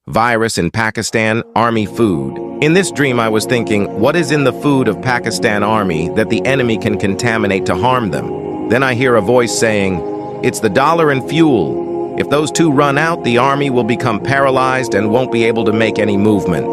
Virus in Pakistan, Army food. In this dream, I was thinking, what is in the food of Pakistan Army that the enemy can contaminate to harm them? Then I hear a voice saying, it's the dollar and fuel. If those two run out, the army will become paralyzed and won't be able to make any movement.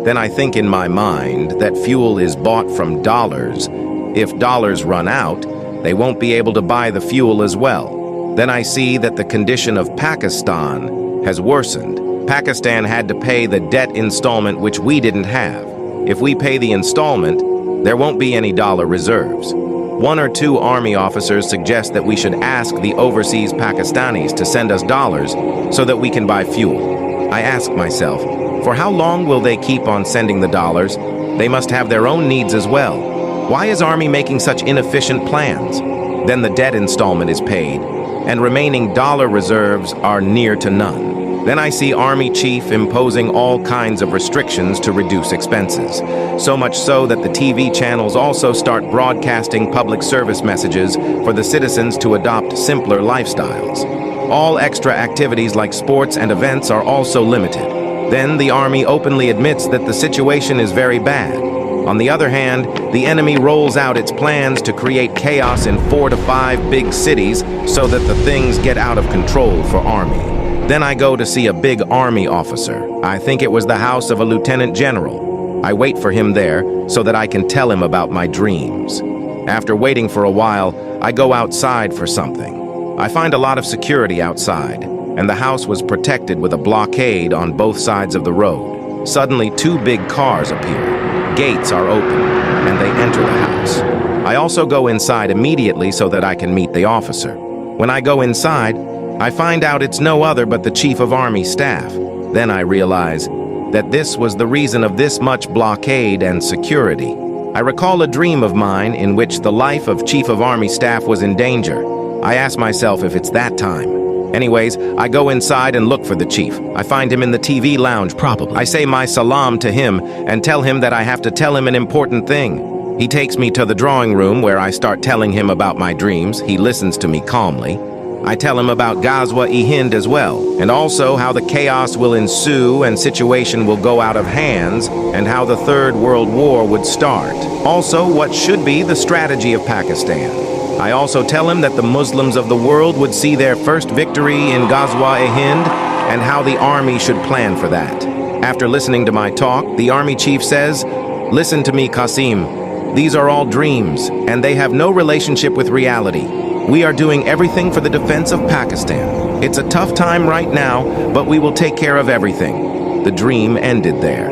Then I think in my mind that fuel is bought from dollars. If dollars run out, they won't be able to buy the fuel as well. Then I see that the condition of Pakistan has worsened. Pakistan had to pay the debt installment which we didn't have. If we pay the installment, there won't be any dollar reserves. One or two army officers suggest that we should ask the overseas Pakistanis to send us dollars so that we can buy fuel. I ask myself, for how long will they keep on sending the dollars? They must have their own needs as well. Why is Army making such inefficient plans? Then the debt installment is paid, and remaining dollar reserves are near to none. Then I see Army Chief imposing all kinds of restrictions to reduce expenses. So much so that the TV channels also start broadcasting public service messages for the citizens to adopt simpler lifestyles. All extra activities like sports and events are also limited. Then the Army openly admits that the situation is very bad. On the other hand, the enemy rolls out its plans to create chaos in 4 to 5 big cities so that the things get out of control for Army. Then I go to see a big army officer. I think it was the house of a lieutenant general. I wait for him there so that I can tell him about my dreams. After waiting for a while, I go outside for something. I find a lot of security outside, and the house was protected with a blockade on both sides of the road. Suddenly, 2 big cars appear. Gates are open, and they enter the house. I also go inside immediately so that I can meet the officer. When I go inside, I find out it's no other but the Chief of Army Staff. Then I realize that this was the reason of this much blockade and security. I recall a dream of mine in which the life of Chief of Army Staff was in danger. I ask myself if it's that time. Anyways, I go inside and look for the chief. I find him in the TV lounge, probably. I say my salam to him and tell him that I have to tell him an important thing. He takes me to the drawing room where I start telling him about my dreams. He listens to me calmly. I tell him about Ghazwa-e-Hind as well, and also how the chaos will ensue and situation will go out of hands, and how the Third World War would start. Also, what should be the strategy of Pakistan. I also tell him that the Muslims of the world would see their first victory in Ghazwa-e-Hind, and how the army should plan for that. After listening to my talk, the army chief says, "Listen to me, Qasim. These are all dreams, and they have no relationship with reality. We are doing everything for the defense of Pakistan. It's a tough time right now, but we will take care of everything." The dream ended there.